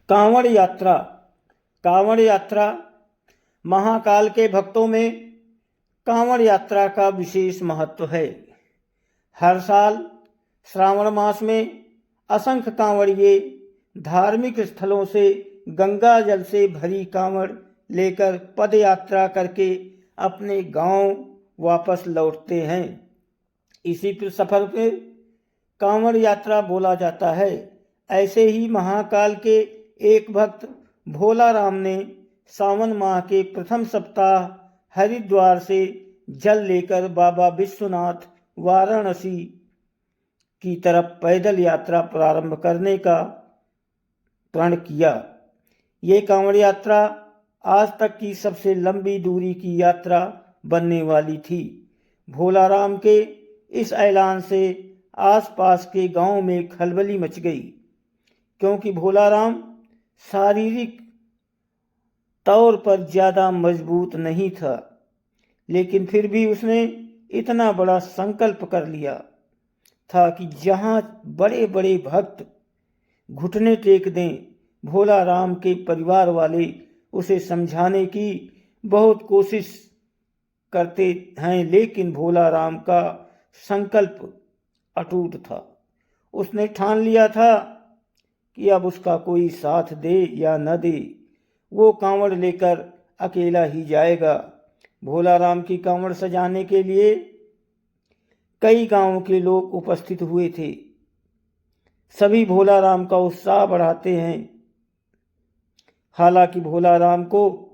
कांवड़ यात्रा। कांवड़ यात्रा महाकाल के भक्तों में कांवड़ यात्रा का विशेष महत्व है। हर साल श्रावण मास में असंख्य कांवड़िए धार्मिक स्थलों से गंगा जल से भरी कांवड़ लेकर पद यात्रा करके अपने गांव वापस लौटते हैं। इसी सफर पे कांवड़ यात्रा बोला जाता है। ऐसे ही महाकाल के एक भक्त भोला राम ने सावन माह के प्रथम सप्ताह हरिद्वार से जल लेकर बाबा विश्वनाथ वाराणसी की तरफ पैदल यात्रा प्रारंभ करने का प्रण किया। ये कांवड़ यात्रा आज तक की सबसे लंबी दूरी की यात्रा बनने वाली थी। भोला राम के इस ऐलान से आसपास के गांव में खलबली मच गई, क्योंकि भोला राम शारीरिक तौर पर ज़्यादा मजबूत नहीं था, लेकिन फिर भी उसने इतना बड़ा संकल्प कर लिया था कि जहां बड़े बड़े भक्त घुटने टेक दें। भोला राम के परिवार वाले उसे समझाने की बहुत कोशिश करते हैं, लेकिन भोला राम का संकल्प अटूट था। उसने ठान लिया था कि अब उसका कोई साथ दे या न दे, वो कांवड़ लेकर अकेला ही जाएगा। भोला राम की कांवड़ सजाने के लिए कई गांवों के लोग उपस्थित हुए थे। सभी भोला राम का उत्साह बढ़ाते हैं। हालांकि भोला राम को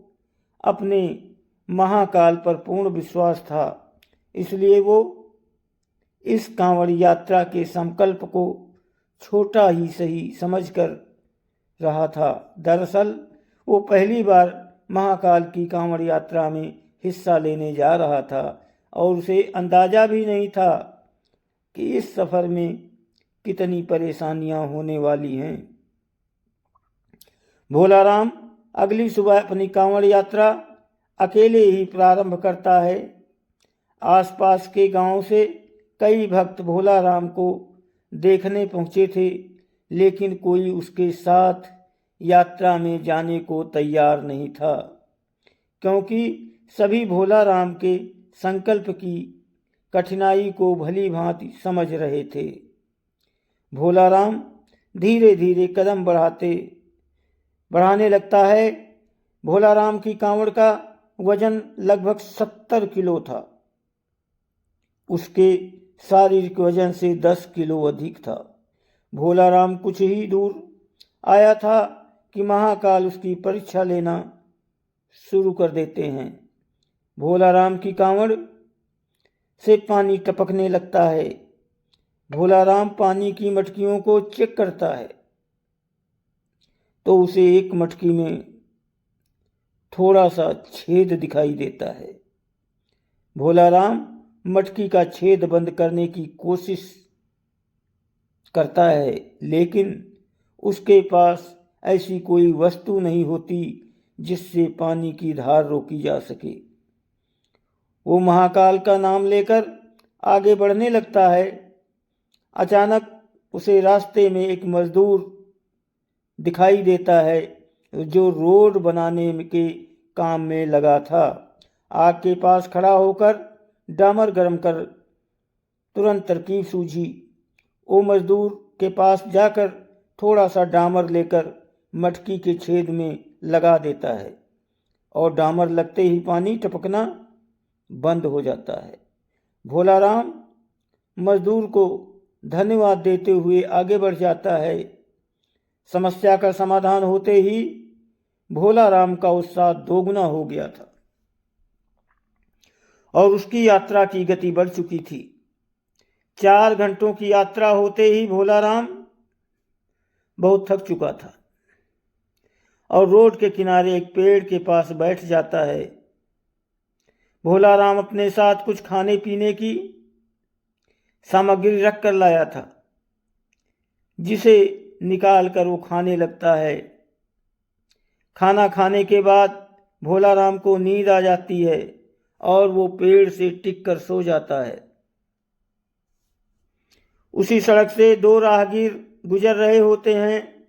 अपने महाकाल पर पूर्ण विश्वास था, इसलिए वो इस कांवड़ यात्रा के संकल्प को छोटा ही सही समझकर रहा था। दरअसल वो पहली बार महाकाल की कांवड़ यात्रा में हिस्सा लेने जा रहा था और उसे अंदाजा भी नहीं था कि इस सफ़र में कितनी परेशानियां होने वाली हैं। भोला राम अगली सुबह अपनी कांवड़ यात्रा अकेले ही प्रारंभ करता है। आसपास के गांव से कई भक्त भोला राम को देखने पहुंचे थे, लेकिन कोई उसके साथ यात्रा में जाने को तैयार नहीं था, क्योंकि सभी भोला राम के संकल्प की कठिनाई को भली भांति समझ रहे थे। भोला राम धीरे धीरे कदम बढ़ाने लगता है। भोला राम की कांवड़ का वजन लगभग 70 किलो था। उसके शारीरिक वजन से 10 किलो अधिक था। भोला राम कुछ ही दूर आया था कि महाकाल उसकी परीक्षा लेना शुरू कर देते हैं। भोला राम की कांवड़ से पानी टपकने लगता है। भोला राम पानी की मटकियों को चेक करता है तो उसे एक मटकी में थोड़ा सा छेद दिखाई देता है। भोला राम मटकी का छेद बंद करने की कोशिश करता है, लेकिन उसके पास ऐसी कोई वस्तु नहीं होती जिससे पानी की धार रोकी जा सके। वो महाकाल का नाम लेकर आगे बढ़ने लगता है। अचानक उसे रास्ते में एक मजदूर दिखाई देता है जो रोड बनाने के काम में लगा था। आग के पास खड़ा होकर डामर गर्म कर तुरंत तरकीब सूझी। वो मजदूर के पास जाकर थोड़ा सा डामर लेकर मटकी के छेद में लगा देता है और डामर लगते ही पानी टपकना बंद हो जाता है। भोला राम मजदूर को धन्यवाद देते हुए आगे बढ़ जाता है। समस्या का समाधान होते ही भोला राम का उत्साह दोगुना हो गया था और उसकी यात्रा की गति बढ़ चुकी थी। 4 घंटों की यात्रा होते ही भोला राम बहुत थक चुका था और रोड के किनारे एक पेड़ के पास बैठ जाता है। भोला राम अपने साथ कुछ खाने पीने की सामग्री रख कर लाया था, जिसे निकाल कर वो खाने लगता है। खाना खाने के बाद भोला राम को नींद आ जाती है और वो पेड़ से टिक कर सो जाता है। उसी सड़क से 2 राहगीर गुजर रहे होते हैं।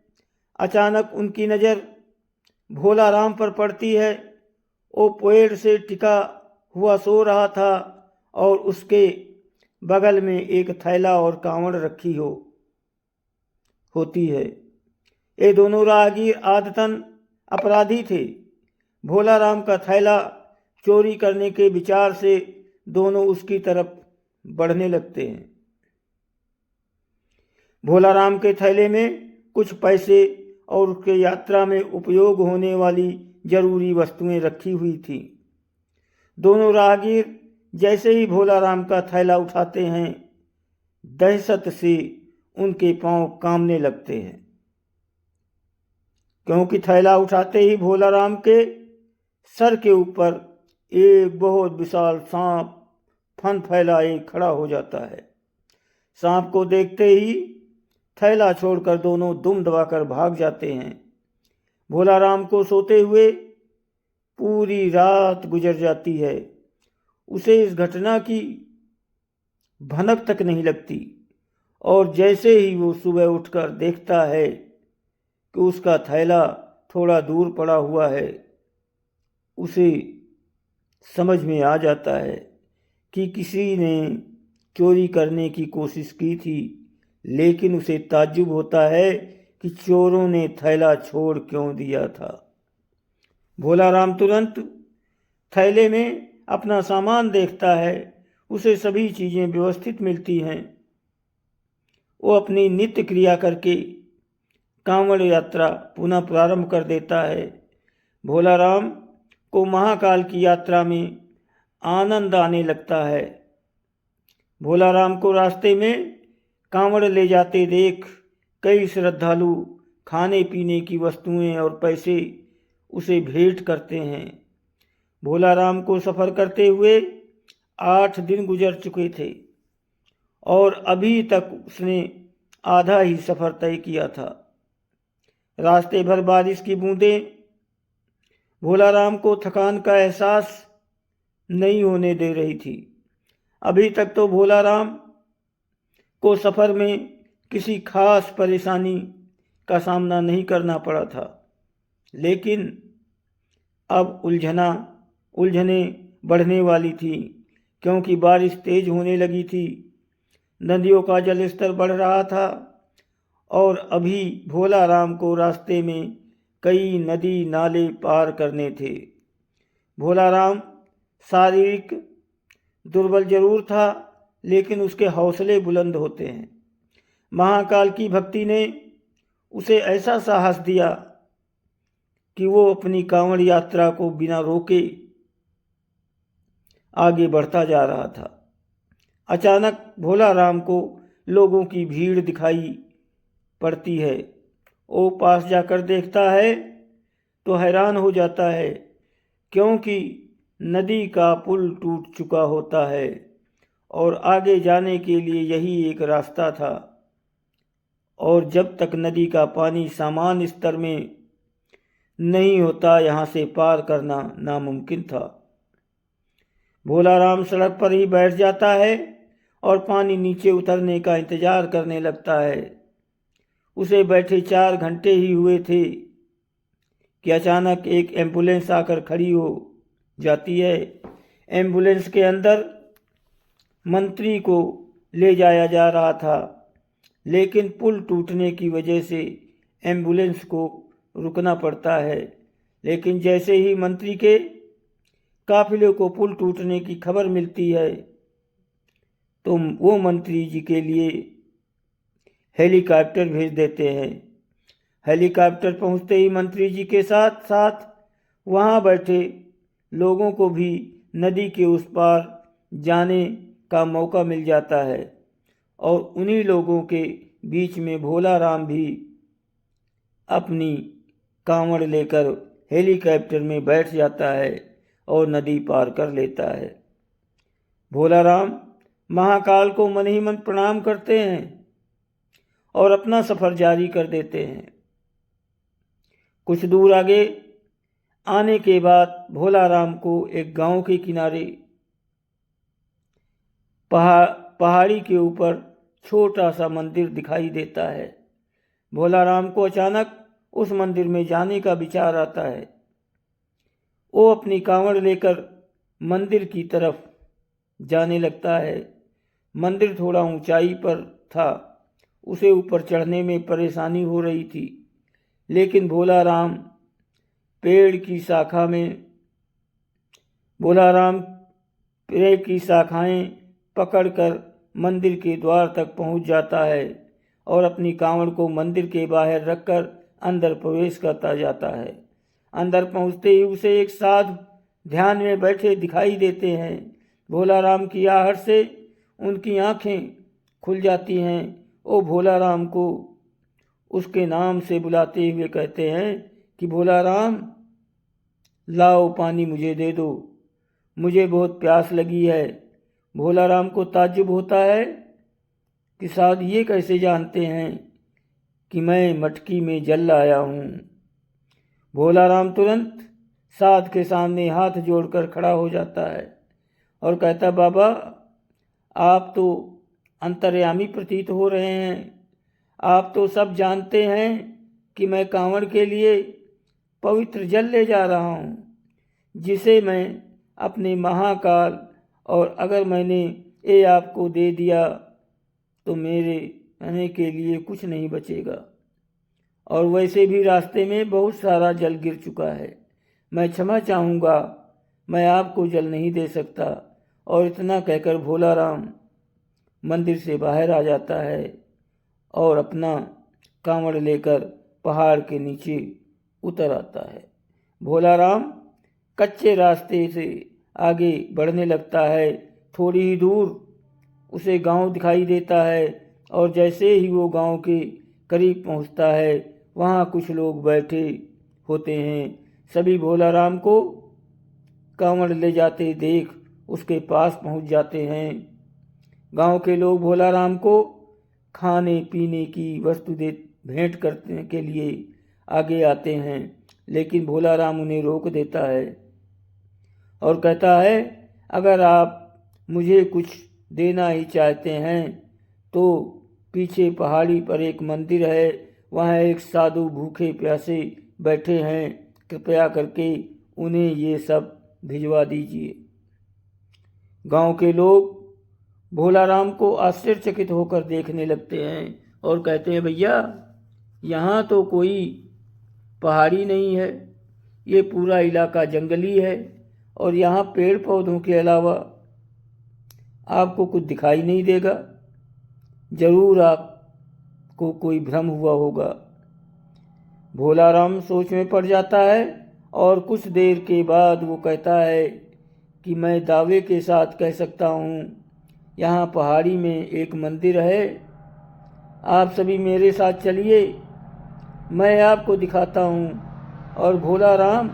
अचानक उनकी नज़र भोला राम पर पड़ती है। वो पेड़ से टिका हुआ सो रहा था और उसके बगल में एक थैला और कांवड़ रखी होती है। ये दोनों राहगीर आदतन अपराधी थे। भोला राम का थैला चोरी करने के विचार से दोनों उसकी तरफ बढ़ने लगते हैं। भोला राम के थैले में कुछ पैसे और उसके यात्रा में उपयोग होने वाली जरूरी वस्तुएं रखी हुई थी। दोनों राहगीर जैसे ही भोला राम का थैला उठाते हैं, दहशत से उनके पांव कांपने लगते हैं, क्योंकि थैला उठाते ही भोला राम के सर के ऊपर एक बहुत विशाल सांप फन फैलाए खड़ा हो जाता है। सांप को देखते ही थैला छोड़कर दोनों दुम दबाकर भाग जाते हैं। भोला राम को सोते हुए पूरी रात गुजर जाती है। उसे इस घटना की भनक तक नहीं लगती और जैसे ही वो सुबह उठकर देखता है कि उसका थैला थोड़ा दूर पड़ा हुआ है, उसे समझ में आ जाता है कि किसी ने चोरी करने की कोशिश की थी, लेकिन उसे ताज्जुब होता है कि चोरों ने थैला छोड़ क्यों दिया था। भोला राम तुरंत थैले में अपना सामान देखता है। उसे सभी चीज़ें व्यवस्थित मिलती हैं। वो अपनी नित्य क्रिया करके कांवड़ यात्रा पुनः प्रारंभ कर देता है। भोला राम को महाकाल की यात्रा में आनंद आने लगता है। भोला राम को रास्ते में कांवड़ ले जाते देख कई श्रद्धालु खाने पीने की वस्तुएं और पैसे उसे भेंट करते हैं। भोला राम को सफ़र करते हुए 8 दिन गुजर चुके थे और अभी तक उसने आधा ही सफ़र तय किया था। रास्ते भर बारिश की बूंदें भोला राम को थकान का एहसास नहीं होने दे रही थी। अभी तक तो भोला राम को सफ़र में किसी खास परेशानी का सामना नहीं करना पड़ा था, लेकिन अब उलझने बढ़ने वाली थी, क्योंकि बारिश तेज होने लगी थी। नदियों का जलस्तर बढ़ रहा था और अभी भोला राम को रास्ते में कई नदी नाले पार करने थे। भोला राम शारीरिक दुर्बल जरूर था, लेकिन उसके हौसले बुलंद होते हैं। महाकाल की भक्ति ने उसे ऐसा साहस दिया कि वो अपनी कांवड़ यात्रा को बिना रोके आगे बढ़ता जा रहा था। अचानक भोला राम को लोगों की भीड़ दिखाई पड़ती है। वो पास जाकर देखता है तो हैरान हो जाता है, क्योंकि नदी का पुल टूट चुका होता है और आगे जाने के लिए यही एक रास्ता था, और जब तक नदी का पानी सामान्य स्तर में नहीं होता, यहाँ से पार करना नामुमकिन था। भोला राम सड़क पर ही बैठ जाता है और पानी नीचे उतरने का इंतजार करने लगता है। उसे बैठे 4 घंटे ही हुए थे कि अचानक एक एम्बुलेंस आकर खड़ी हो जाती है। एम्बुलेंस के अंदर मंत्री को ले जाया जा रहा था, लेकिन पुल टूटने की वजह से एम्बुलेंस को रुकना पड़ता है। लेकिन जैसे ही मंत्री के काफिले को पुल टूटने की खबर मिलती है, तो वो मंत्री जी के लिए हेलीकॉप्टर भेज देते हैं। हेलीकॉप्टर पहुंचते ही मंत्री जी के साथ साथ वहां बैठे लोगों को भी नदी के उस पार जाने का मौका मिल जाता है, और उन्हीं लोगों के बीच में भोला राम भी अपनी कांवड़ लेकर हेलीकॉप्टर में बैठ जाता है और नदी पार कर लेता है। भोला राम महाकाल को मन ही मन प्रणाम करते हैं और अपना सफ़र जारी कर देते हैं। कुछ दूर आगे आने के बाद भोला राम को एक गांव के किनारे पहाड़ी के ऊपर छोटा सा मंदिर दिखाई देता है। भोला राम को अचानक उस मंदिर में जाने का विचार आता है। वो अपनी कांवड़ लेकर मंदिर की तरफ जाने लगता है। मंदिर थोड़ा ऊंचाई पर था, उसे ऊपर चढ़ने में परेशानी हो रही थी, लेकिन भोला राम पेड़ की शाखाएं पकड़कर मंदिर के द्वार तक पहुंच जाता है और अपनी कांवड़ को मंदिर के बाहर रखकर अंदर प्रवेश करता जाता है। अंदर पहुंचते ही उसे एक साधु ध्यान में बैठे दिखाई देते हैं। भोला राम की आहट से उनकी आंखें खुल जाती हैं। वो भोला राम को उसके नाम से बुलाते हुए कहते हैं कि भोला राम, लाओ पानी मुझे दे दो, मुझे बहुत प्यास लगी है। भोला राम को ताज्जुब होता है कि साधु ये कैसे जानते हैं कि मैं मटकी में जल लाया हूँ। भोला राम तुरंत साधु के सामने हाथ जोड़कर खड़ा हो जाता है और कहता, बाबा आप तो अंतर्यामी प्रतीत हो रहे हैं। आप तो सब जानते हैं कि मैं कांवड़ के लिए पवित्र जल ले जा रहा हूँ, जिसे मैं अपने महाकाल, और अगर मैंने ये आपको दे दिया तो मेरे रहने के लिए कुछ नहीं बचेगा, और वैसे भी रास्ते में बहुत सारा जल गिर चुका है। मैं क्षमा चाहूँगा, मैं आपको जल नहीं दे सकता। और इतना कहकर भोला राम मंदिर से बाहर आ जाता है और अपना कांवड़ लेकर पहाड़ के नीचे उतर आता है। भोला राम कच्चे रास्ते से आगे बढ़ने लगता है। थोड़ी ही दूर उसे गांव दिखाई देता है और जैसे ही वो गांव के करीब पहुंचता है, वहां कुछ लोग बैठे होते हैं। सभी भोला राम को कांवड़ ले जाते देख उसके पास पहुंच जाते हैं। गांव के लोग भोला राम को खाने पीने की वस्तु भेंट करने के लिए आगे आते हैं, लेकिन भोला राम उन्हें रोक देता है और कहता है, अगर आप मुझे कुछ देना ही चाहते हैं तो पीछे पहाड़ी पर एक मंदिर है, वहाँ एक साधु भूखे प्यासे बैठे हैं, कृपया करके उन्हें ये सब भिजवा दीजिए। गांव के लोग भोला राम को आश्चर्यचकित होकर देखने लगते हैं और कहते हैं, भैया यहाँ तो कोई पहाड़ी नहीं है, ये पूरा इलाका जंगली है और यहाँ पेड़ पौधों के अलावा आपको कुछ दिखाई नहीं देगा। जरूर आपको कोई भ्रम हुआ होगा। भोला राम सोच में पड़ जाता है और कुछ देर के बाद वो कहता है कि मैं दावे के साथ कह सकता हूँ, यहाँ पहाड़ी में एक मंदिर है। आप सभी मेरे साथ चलिए, मैं आपको दिखाता हूँ। और भोला राम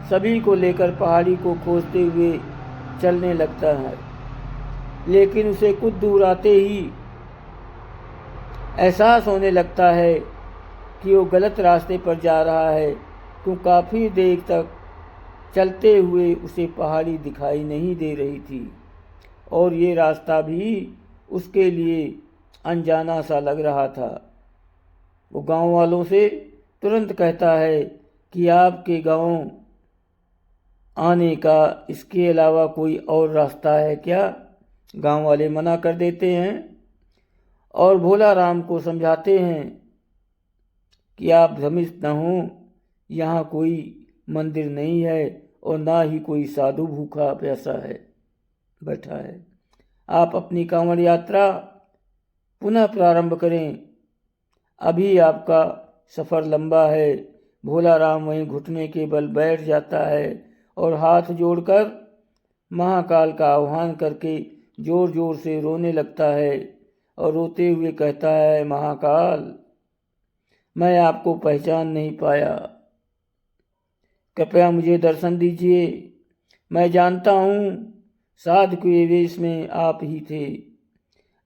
सभी को लेकर पहाड़ी को खोजते हुए चलने लगता है, लेकिन उसे कुछ दूर आते ही एहसास होने लगता है कि वो गलत रास्ते पर जा रहा है, क्योंकि काफ़ी देर तक चलते हुए उसे पहाड़ी दिखाई नहीं दे रही थी और ये रास्ता भी उसके लिए अनजाना सा लग रहा था। वो गांव वालों से तुरंत कहता है कि आपके गांव आने का इसके अलावा कोई और रास्ता है क्या? गांव वाले मना कर देते हैं और भोला राम को समझाते हैं कि आप भ्रमित न हों, यहाँ कोई मंदिर नहीं है और ना ही कोई साधु भूखा प्यासा है बैठा है। आप अपनी कांवड़ यात्रा पुनः प्रारंभ करें, अभी आपका सफ़र लंबा है। भोला राम वहीं घुटने के बल बैठ जाता है और हाथ जोड़कर महाकाल का आह्वान करके जोर जोर से रोने लगता है और रोते हुए कहता है, महाकाल, मैं आपको पहचान नहीं पाया, कृपया मुझे दर्शन दीजिए। मैं जानता हूँ साधु के वेश में आप ही थे।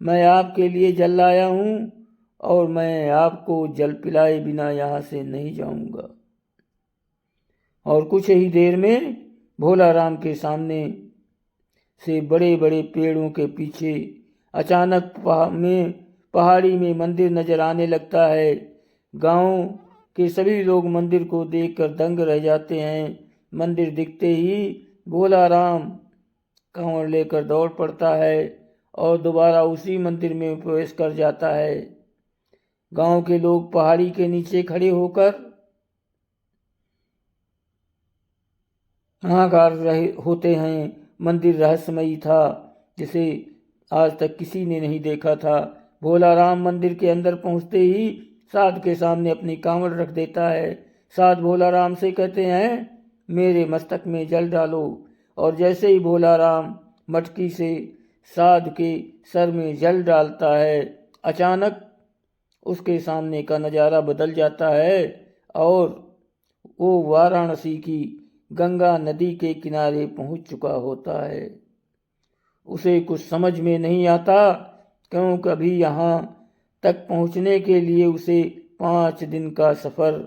मैं आपके लिए जल लाया हूँ और मैं आपको जल पिलाए बिना यहाँ से नहीं जाऊँगा। और कुछ ही देर में भोला राम के सामने से बड़े बड़े पेड़ों के पीछे अचानक पहाड़ी में मंदिर नजर आने लगता है। गांव के सभी लोग मंदिर को देखकर दंग रह जाते हैं। मंदिर दिखते ही भोला राम कांवड़ लेकर दौड़ पड़ता है और दोबारा उसी मंदिर में प्रवेश कर जाता है। गांव के लोग पहाड़ी के नीचे खड़े होकर हाहाकार रहे होते हैं। मंदिर रहस्यमयी था, जिसे आज तक किसी ने नहीं देखा था। भोला राम मंदिर के अंदर पहुंचते ही साध के सामने अपनी कांवड़ रख देता है। साध भोला राम से कहते हैं, मेरे मस्तक में जल डालो। और जैसे ही भोला राम मटकी से साध के सर में जल डालता है, अचानक उसके सामने का नज़ारा बदल जाता है और वो वाराणसी की गंगा नदी के किनारे पहुंच चुका होता है। उसे कुछ समझ में नहीं आता, क्यों कभी यहाँ तक पहुँचने के लिए उसे 5 दिन का सफ़र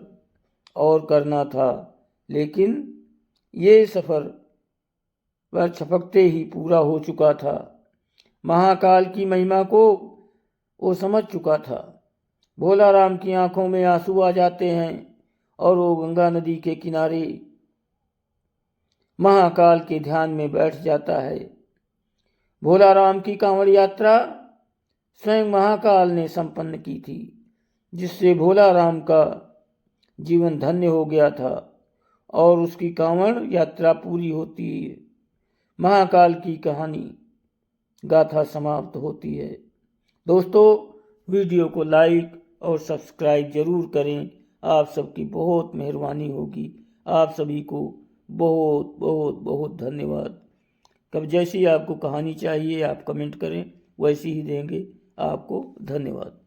और करना था, लेकिन ये सफ़र वह छपकते ही पूरा हो चुका था। महाकाल की महिमा को वो समझ चुका था। भोला राम की आंखों में आंसू आ जाते हैं और वो गंगा नदी के किनारे महाकाल के ध्यान में बैठ जाता है। भोला राम की कांवड़ यात्रा स्वयं महाकाल ने संपन्न की थी, जिससे भोला राम का जीवन धन्य हो गया था और उसकी कांवड़ यात्रा पूरी होती है। महाकाल की कहानी गाथा समाप्त होती है। दोस्तों, वीडियो को लाइक और सब्सक्राइब जरूर करें। आप सबकी बहुत मेहरबानी होगी। आप सभी को बहुत बहुत बहुत धन्यवाद। कब जैसी आपको कहानी चाहिए आप कमेंट करें, वैसी ही देंगे। आपको धन्यवाद।